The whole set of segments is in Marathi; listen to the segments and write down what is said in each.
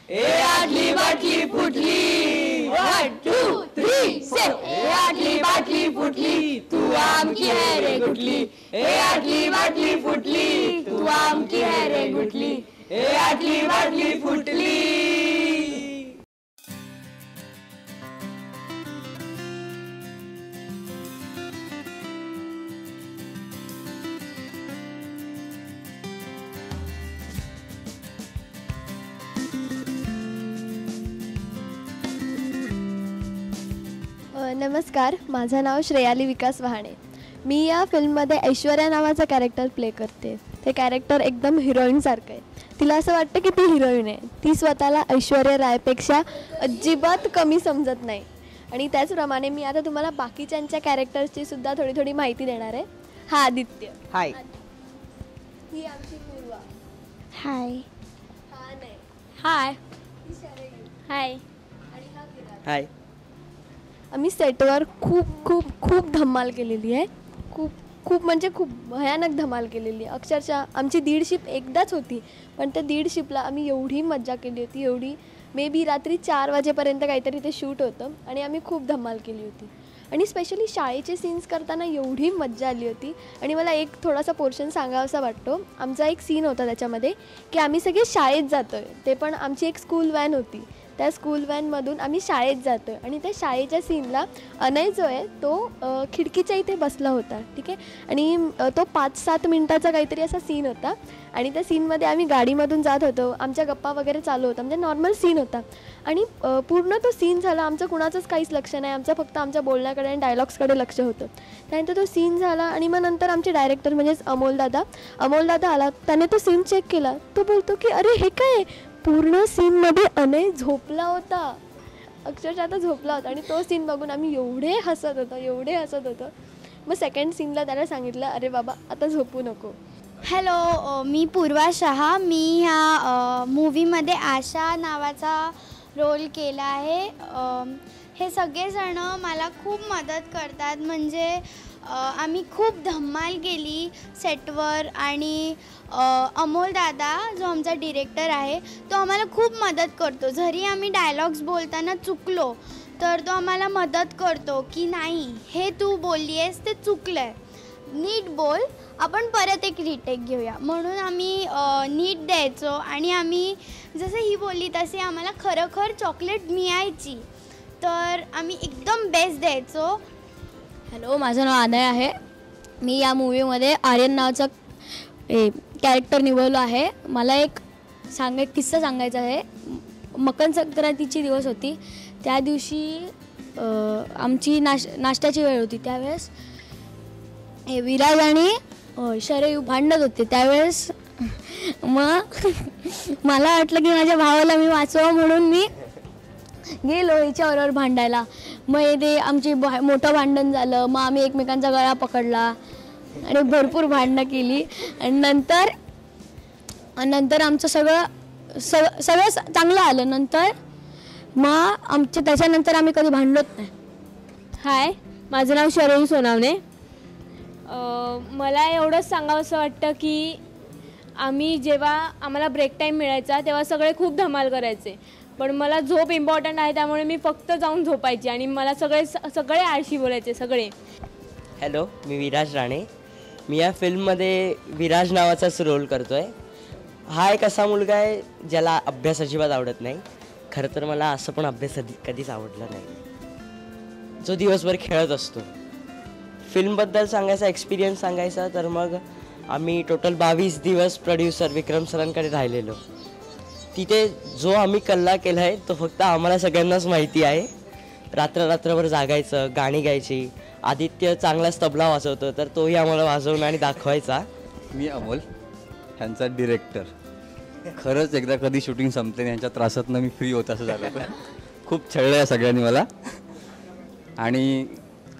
ए आटली बाटली फुटली 1 2 3 से ए आटली बाटली फुटली तू आमची है रे गुटली ए आटली बाटली फुटली तू आमची है रे गुटली ए आटली बाटली फुटली. नमस्कार, माझं नाव श्रेयाली विकास वहाणे. मी या फिल्ममध्ये ऐश्वर्या नावाचा कॅरेक्टर प्ले करते. ते कॅरेक्टर एकदम हिरोईनसारखं आहे. तिला असं वाटतं की ती हिरोईन आहे. ती स्वतःला ऐश्वर्या रायपेक्षा अजिबात कमी समजत नाही. आणि त्याचप्रमाणे मी आता तुम्हाला बाकीच्यांच्या कॅरेक्टर्सची सुद्धा थोडी थोडी माहिती देणार आहे. हा आदित्य. हाय. ही आमची पूर्वा. हाय. हा नाही. हाय. ही शरयू. हाय. आणि हा विराज. हाय. आम्ही सेटवर खूप धमाल केलेली आहे. खूप म्हणजे खूप भयानक धमाल केलेली आहे. अक्षरशः आमची 1.5 शिफ्ट एकदाच होती, पण त्या 1.5 शिफ्टला आम्ही एवढी मज्जा केली होती. एवढी मे बी रात्री 4 वाजेपर्यंत काहीतरी ते शूट होतं आणि आम्ही खूप धमाल केली होती. आणि स्पेशली शाळेचे सीन्स करताना एवढी मज्जा आली होती. आणि मला एक थोडासा पोर्शन सांगावासा वाटतो. आमचा एक सीन होता त्याच्यामध्ये की आम्ही सगळे शाळेत जातो आहे. ते पण आमची एक स्कूल व्हॅन होती. त्या स्कूल व्हॅनमधून आम्ही शाळेत जातो आहे. आणि त्या शाळेच्या सीनला अनय जो आहे तो खिडकीच्या इथे बसला होता. ठीक आहे. आणि तो 5-7 मिनटाचा काहीतरी असा सीन होता. आणि त्या सीनमध्ये आम्ही गाडीमधून जात होतो. आमच्या गप्पा वगैरे चालू होता. म्हणजे नॉर्मल सीन होता. आणि पूर्ण तो सीन झाला. आमचं कुणाचंच काहीच लक्ष नाही. आमचं फक्त आमच्या बोलण्याकडे आणि डायलॉग्सकडे लक्ष होतं. त्यानंतर तो सीन झाला आणि मग नंतर आमचे डायरेक्टर म्हणजेच अमोलदादा आला. त्याने तो सीन चेक केला. तो बोलतो की अरे हे काय, पूर्ण सीनमध्ये अनय झोपला होता. अक्षरशः आता झोपला होता. आणि तो सीन बघून आम्ही एवढे हसत होतो. मग सेकंड सीनला त्याला सांगितलं अरे बाबा आता झोपू नको. हॅलो, मी पूर्वा शहा. मी ह्या मूवीमध्ये आशा नावाचा रोल केला आहे. हे सगळेजण मला खूप मदत करतात. म्हणजे आम्ही खूप धमाल केली सेटवर. आणि अमोलदादा जो आमचा डिरेक्टर आहे तो आम्हाला खूप मदत करतो. जरी आम्ही डायलॉग्स बोलताना चुकलो तर तो आम्हाला मदत करतो की नाही हे तू बोलली आहेस ते चुकलं आहे, नीट बोल, आपण परत एक रिटेक घेऊया. म्हणून आम्ही नीट द्यायचो. आणि आम्ही जसं ही बोलली तसे आम्हाला खरोखर चॉकलेट मिळायची तर आम्ही एकदम बेस्ट द्यायचो. हॅलो, माझं नाव अनय आहे. मी या मूवीमध्ये आर्यन नावाचा कॅरेक्टर निवडलो आहे. मला एक किस्सा सांगायचा आहे. मकर संक्रांतीची दिवस होती. त्या दिवशी आमची नाश्त्याची वेळ होती. त्यावेळेस विराज आणि शरयू भांडत होते. त्यावेळेस मग मला वाटलं की माझ्या भावाला मी वाचवावं म्हणून मी गेलो हिच्याबरोबर भांडायला. मग ते आमची मोठं भांडण झालं. मग आम्ही एकमेकांचा गळा पकडला आणि भरपूर भांडणं केली. आणि नंतर आमचं सगळं चांगलं आलं. नंतर मग त्याच्यानंतर आम्ही कधी भांडलोच नाही. हाय, माझं नाव शरयू सोनावणे. मला एवढंच सांगावंसं वाटतं की जेव्हा आम्हाला ब्रेक टाईम मिळायचा तेव्हा सगळे खूप धमाल करायचे. पण मला झोप इम्पॉर्टंट आहे त्यामुळे मी फक्त जाऊन झोपायची. आणि मला सगळे आळशी बोलायचे सगळे. हॅलो, मी विराज राणे. मी या फिल्ममध्ये विराज नावाचाच रोल करतो आहे. हा एक असा मुलगा आहे ज्याला अभ्यास अजिबात आवडत नाही. खरं तर मला असं पण अभ्यास कधीच आवडला नाही, जो दिवसभर खेळत असतो. फिल्मबद्दल सांगायचा एक्सपिरियन्स सांगायचा तर मग आम्ही टोटल 22 दिवस प्रोड्युसर विक्रम सरांकडे राहिलेलो. तिथे जो आम्ही कल्ला केला आहे तो फक्त आम्हाला सगळ्यांनाच माहिती आहे. रात्रभर जागायचं, गाणी गायची. आदित्य चांगलाच तबला वाजवतो तर तोही आम्हाला वाजवून आणि दाखवायचा. मी अमोल, ह्यांचा डिरेक्टर. खरंच एकदा कधी शूटिंग संपले आणि ह्यांच्या त्रासातनं मी फ्री होत असं झालं. खूप छळलं आहे सगळ्यांनी मला. आणि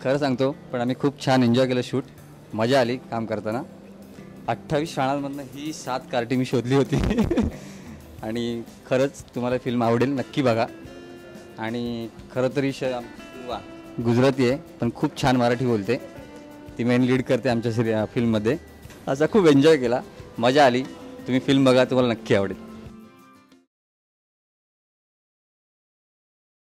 खरं सांगतो पण आम्ही खूप छान एन्जॉय केलं शूट. मजा आली काम करताना. 28 शाळांमधनं ही 7 कार्टी मी शोधली होती. आणि खरंच तुम्हाला फिल्म आवडेल, नक्की बघा. आणि खरं तरी गुजराती आहे पण खूप छान मराठी बोलते. ती मेन लीड करते आमच्या फिल्ममध्ये. असा खूप एन्जॉय केला, मजा आली. तुम्ही फिल्म बघा, तुम्हाला नक्की आवडेल.